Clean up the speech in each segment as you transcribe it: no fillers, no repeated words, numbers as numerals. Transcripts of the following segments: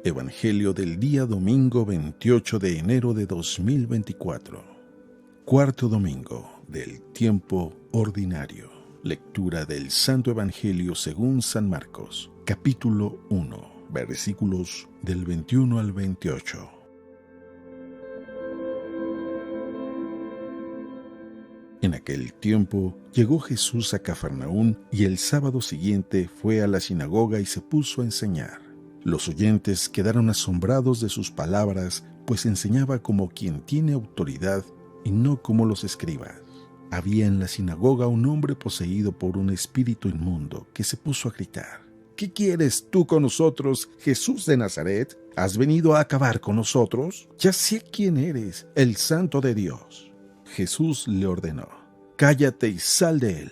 Evangelio del día domingo 28 de enero de 2024. Cuarto domingo del tiempo ordinario. Lectura del Santo Evangelio según San Marcos, capítulo 1, versículos del 21 al 28. En aquel tiempo llegó Jesús a Cafarnaún y el sábado siguiente fue a la sinagoga y se puso a enseñar. Los oyentes quedaron asombrados de sus palabras, pues enseñaba como quien tiene autoridad y no como los escribas. Había en la sinagoga un hombre poseído por un espíritu inmundo que se puso a gritar: ¿Qué quieres tú con nosotros, Jesús de Nazaret? ¿Has venido a acabar con nosotros? Ya sé quién eres, el Santo de Dios. Jesús le ordenó: cállate y sal de él.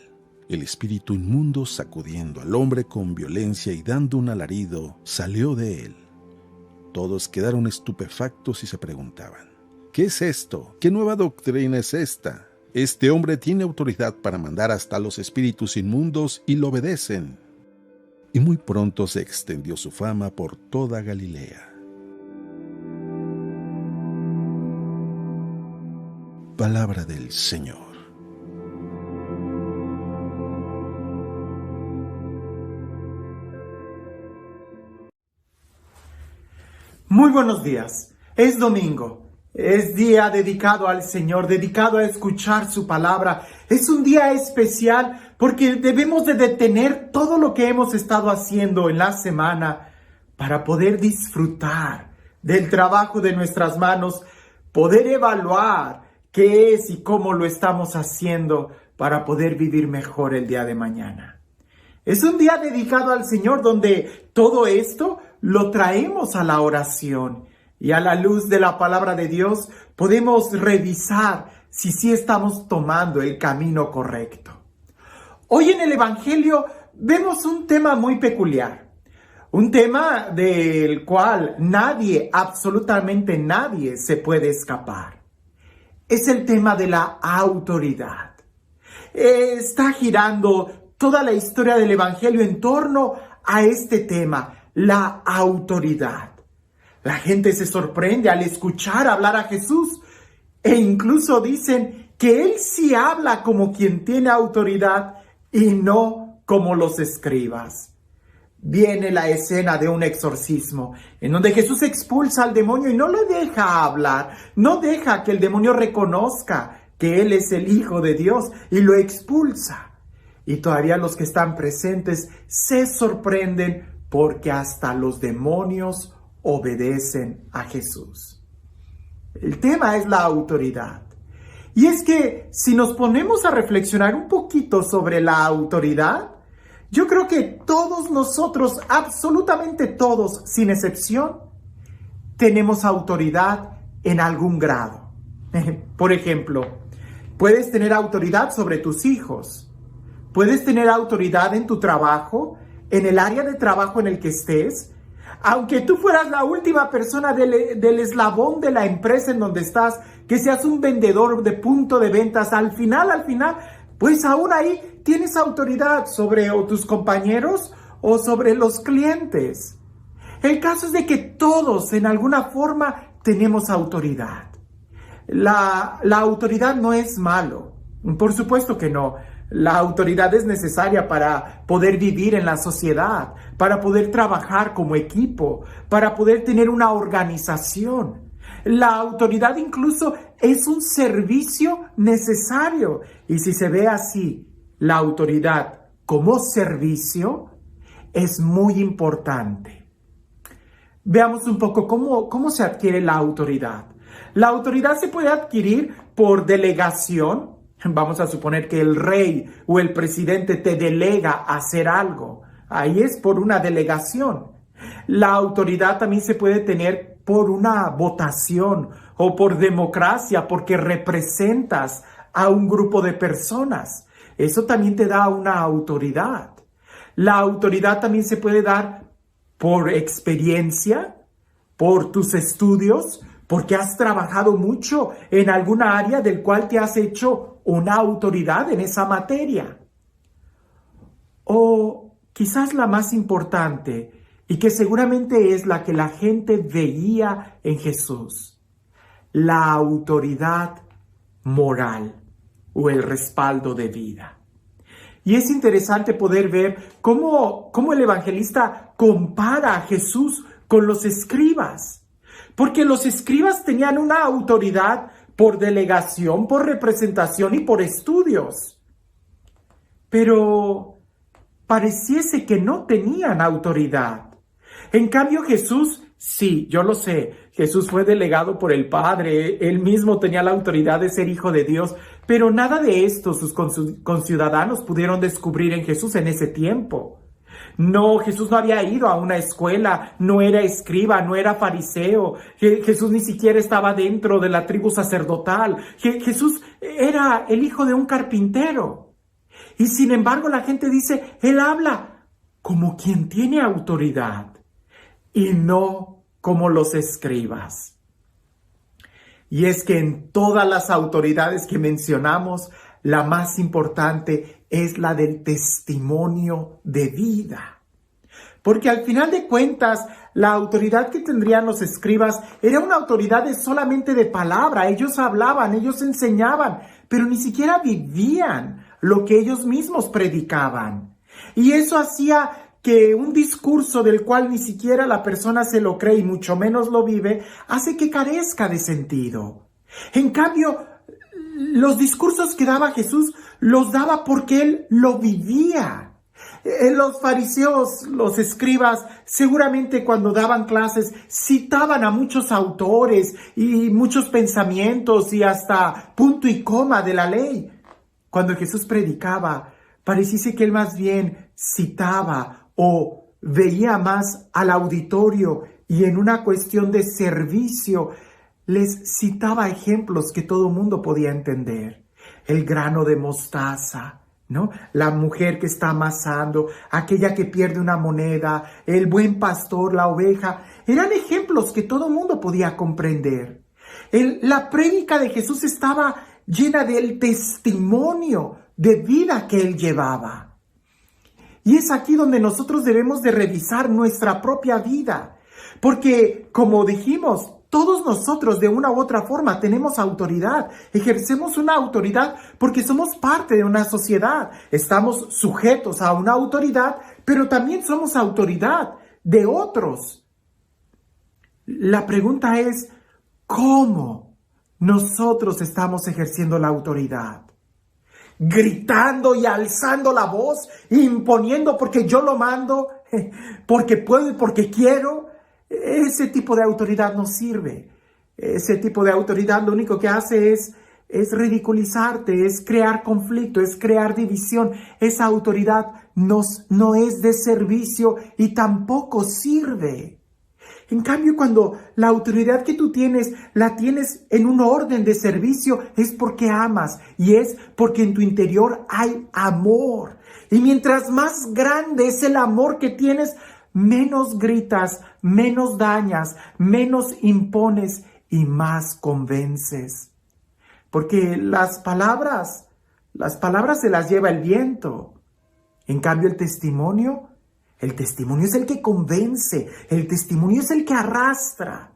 El espíritu inmundo, sacudiendo al hombre con violencia y dando un alarido, salió de él. Todos quedaron estupefactos y se preguntaban: ¿qué es esto? ¿Qué nueva doctrina es esta? Este hombre tiene autoridad para mandar hasta los espíritus inmundos y lo obedecen. Y muy pronto se extendió su fama por toda Galilea. Palabra del Señor. Muy buenos días. Es domingo. Es día dedicado al Señor, dedicado a escuchar su palabra. Es un día especial porque debemos de detener todo lo que hemos estado haciendo en la semana para poder disfrutar del trabajo de nuestras manos, poder evaluar qué es y cómo lo estamos haciendo para poder vivir mejor el día de mañana. Es un día dedicado al Señor donde todo esto lo traemos a la oración y a la luz de la palabra de Dios podemos revisar si sí estamos tomando el camino correcto. Hoy en el Evangelio vemos un tema muy peculiar, un tema del cual nadie, absolutamente nadie, se puede escapar. Es el tema de la autoridad. Está girando toda la historia del Evangelio en torno a este tema, la autoridad. La gente se sorprende al escuchar hablar a Jesús e incluso dicen que Él sí habla como quien tiene autoridad y no como los escribas. Viene la escena de un exorcismo en donde Jesús expulsa al demonio y no le deja hablar, no deja que el demonio reconozca que Él es el Hijo de Dios y lo expulsa. Y todavía los que están presentes se sorprenden porque hasta los demonios obedecen a Jesús. El tema es la autoridad. Y es que si nos ponemos a reflexionar un poquito sobre la autoridad, yo creo que todos nosotros, absolutamente todos, sin excepción, tenemos autoridad en algún grado. Por ejemplo, puedes tener autoridad sobre tus hijos, puedes tener autoridad en tu trabajo, en el área de trabajo en el que estés, aunque tú fueras la última persona del eslabón de la empresa en donde estás, que seas un vendedor de punto de ventas, al final, pues aún ahí tienes autoridad sobre o tus compañeros o sobre los clientes. El caso es de que todos en alguna forma tenemos autoridad. La autoridad no es malo, por supuesto que no. La autoridad es necesaria para poder vivir en la sociedad, para poder trabajar como equipo, para poder tener una organización. La autoridad incluso es un servicio necesario. Y si se ve así, la autoridad como servicio es muy importante. Veamos un poco cómo se adquiere la autoridad. La autoridad se puede adquirir por delegación. Vamos a suponer que el rey o el presidente te delega a hacer algo. Ahí es por una delegación. La autoridad también se puede tener por una votación o por democracia, porque representas a un grupo de personas. Eso también te da una autoridad. La autoridad también se puede dar por experiencia, por tus estudios, porque has trabajado mucho en alguna área del cual te has hecho una autoridad en esa materia. O quizás la más importante y que seguramente es la que la gente veía en Jesús: la autoridad moral o el respaldo de vida. Y es interesante poder ver cómo el evangelista compara a Jesús con los escribas, porque los escribas tenían una autoridad por delegación, por representación y por estudios, pero pareciese que no tenían autoridad. En cambio Jesús, sí, yo lo sé, Jesús fue delegado por el Padre, él mismo tenía la autoridad de ser hijo de Dios, pero nada de esto sus conciudadanos pudieron descubrir en Jesús en ese tiempo. No, Jesús no había ido a una escuela, no era escriba, no era fariseo, Jesús ni siquiera estaba dentro de la tribu sacerdotal, Jesús era el hijo de un carpintero. Y sin embargo la gente dice, él habla como quien tiene autoridad y no como los escribas. Y es que en todas las autoridades que mencionamos, la más importante es la del testimonio de vida. Porque al final de cuentas, la autoridad que tendrían los escribas era una autoridad solamente de palabra. Ellos hablaban, ellos enseñaban, pero ni siquiera vivían lo que ellos mismos predicaban. Y eso hacía que un discurso del cual ni siquiera la persona se lo cree y mucho menos lo vive, hace que carezca de sentido. En cambio, los discursos que daba Jesús los daba porque él lo vivía. Los fariseos, los escribas, seguramente cuando daban clases citaban a muchos autores y muchos pensamientos y hasta punto y coma de la ley. Cuando Jesús predicaba, pareciese que él más bien citaba o veía más al auditorio y en una cuestión de servicio les citaba ejemplos que todo mundo podía entender. El grano de mostaza, ¿no? La mujer que está amasando, aquella que pierde una moneda, el buen pastor, la oveja. Eran ejemplos que todo mundo podía comprender. La prédica de Jesús estaba llena del testimonio de vida que él llevaba. Y es aquí donde nosotros debemos de revisar nuestra propia vida. Porque, como dijimos, todos nosotros de una u otra forma tenemos autoridad. Ejercemos una autoridad porque somos parte de una sociedad. Estamos sujetos a una autoridad, pero también somos autoridad de otros. La pregunta es, ¿cómo nosotros estamos ejerciendo la autoridad? Gritando y alzando la voz, imponiendo porque yo lo mando, porque puedo y porque quiero. Ese tipo de autoridad no sirve. Ese tipo de autoridad lo único que hace es ridiculizarte, es crear conflicto, es crear división. Esa autoridad no es de servicio y tampoco sirve. En cambio, cuando la autoridad que tú tienes, la tienes en un orden de servicio, es porque amas y es porque en tu interior hay amor. Y mientras más grande es el amor que tienes, menos gritas, menos dañas, menos impones y más convences. Porque las palabras se las lleva el viento. En cambio, el testimonio es el que convence, el testimonio es el que arrastra.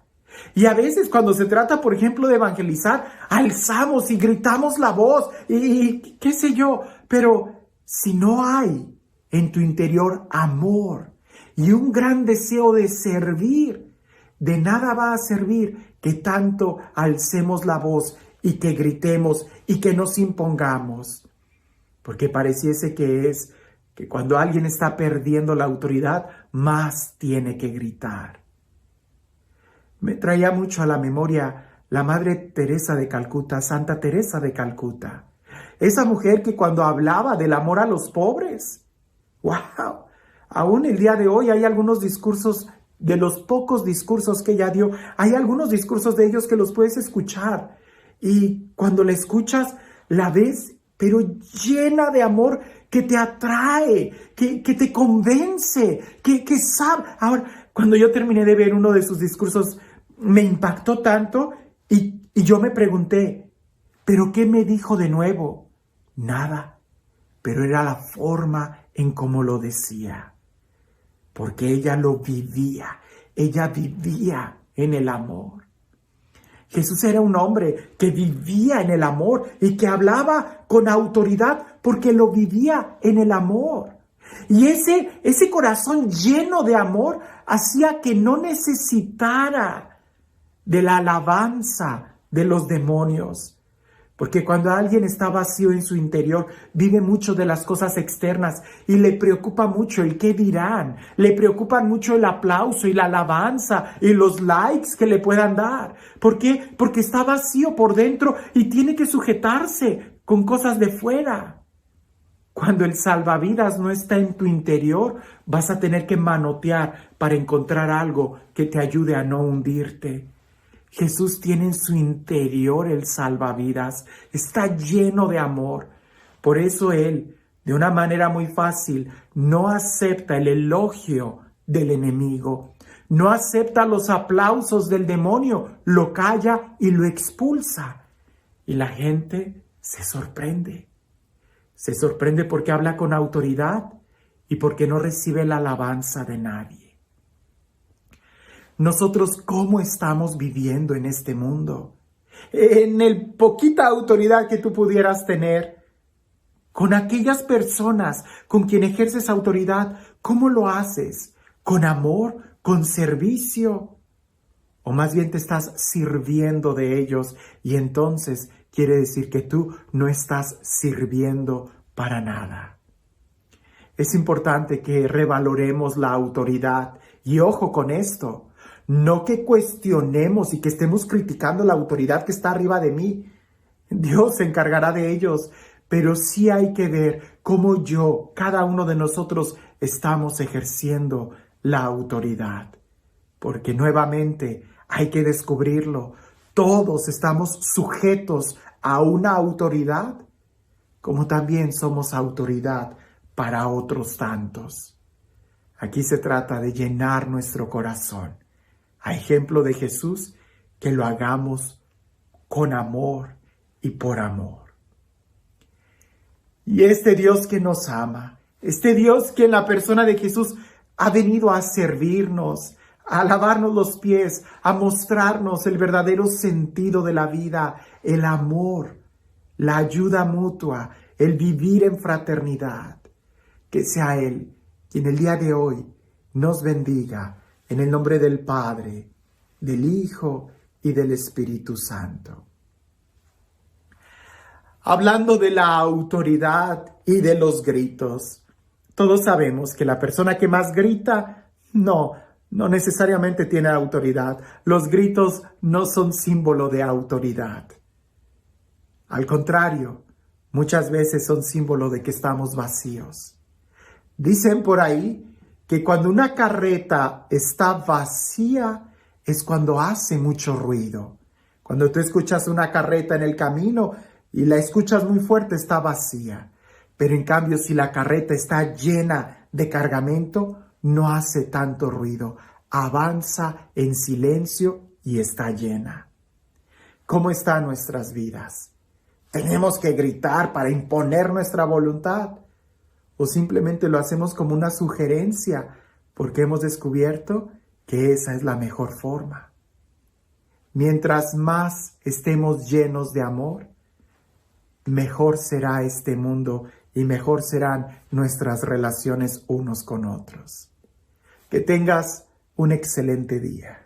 Y a veces cuando se trata, por ejemplo, de evangelizar, alzamos y gritamos la voz y qué sé yo, pero si no hay en tu interior amor y un gran deseo de servir, de nada va a servir que tanto alcemos la voz y que gritemos y que nos impongamos. Porque pareciese que cuando alguien está perdiendo la autoridad, más tiene que gritar. Me traía mucho a la memoria la Madre Teresa de Calcuta, Santa Teresa de Calcuta. Esa mujer que cuando hablaba del amor a los pobres, ¡wow! Aún el día de hoy hay algunos discursos, de los pocos discursos que ella dio, hay algunos discursos de ellos que los puedes escuchar. Y cuando la escuchas, la ves, pero llena de amor, que te atrae, que te convence, que sabe. Ahora, cuando yo terminé de ver uno de sus discursos, me impactó tanto y yo me pregunté, ¿pero qué me dijo de nuevo? Nada, pero era la forma en cómo lo decía. porque ella lo vivía. Ella vivía en el amor. Jesús era un hombre que vivía en el amor y que hablaba con autoridad porque lo vivía en el amor. Y ese corazón lleno de amor hacía que no necesitara de la alabanza de los demonios. Porque cuando alguien está vacío en su interior, vive mucho de las cosas externas y le preocupa mucho el qué dirán. Le preocupan mucho el aplauso y la alabanza y los likes que le puedan dar. ¿Por qué? Porque está vacío por dentro y tiene que sujetarse con cosas de fuera. Cuando el salvavidas no está en tu interior, vas a tener que manotear para encontrar algo que te ayude a no hundirte. Jesús tiene en su interior el salvavidas, está lleno de amor. Por eso Él, de una manera muy fácil, no acepta el elogio del enemigo, no acepta los aplausos del demonio, lo calla y lo expulsa. Y la gente se sorprende. Se sorprende porque habla con autoridad y porque no recibe la alabanza de nadie. Nosotros, ¿cómo estamos viviendo en este mundo? En el poquita autoridad que tú pudieras tener, con aquellas personas con quien ejerces autoridad, ¿cómo lo haces? ¿Con amor? ¿Con servicio? O más bien te estás sirviendo de ellos y entonces quiere decir que tú no estás sirviendo para nada. Es importante que revaloremos la autoridad y ojo con esto. No que cuestionemos y que estemos criticando la autoridad que está arriba de mí. Dios se encargará de ellos, pero sí hay que ver cómo cada uno de nosotros, estamos ejerciendo la autoridad. Porque nuevamente hay que descubrirlo. Todos estamos sujetos a una autoridad, como también somos autoridad para otros tantos. Aquí se trata de llenar nuestro corazón. A ejemplo de Jesús, que lo hagamos con amor y por amor. Y este Dios que nos ama, este Dios que en la persona de Jesús ha venido a servirnos, a lavarnos los pies, a mostrarnos el verdadero sentido de la vida, el amor, la ayuda mutua, el vivir en fraternidad. Que sea Él quien el día de hoy nos bendiga. En el nombre del Padre, del Hijo y del Espíritu Santo. Hablando de la autoridad y de los gritos, todos sabemos que la persona que más grita no necesariamente tiene autoridad. Los gritos no son símbolo de autoridad. Al contrario, muchas veces son símbolo de que estamos vacíos. Dicen por ahí que cuando una carreta está vacía es cuando hace mucho ruido. Cuando tú escuchas una carreta en el camino y la escuchas muy fuerte, está vacía. Pero en cambio, si la carreta está llena de cargamento, no hace tanto ruido. Avanza en silencio y está llena. ¿Cómo están nuestras vidas? ¿Tenemos que gritar para imponer nuestra voluntad? ¿O simplemente lo hacemos como una sugerencia porque hemos descubierto que esa es la mejor forma? Mientras más estemos llenos de amor, mejor será este mundo y mejor serán nuestras relaciones unos con otros. Que tengas un excelente día.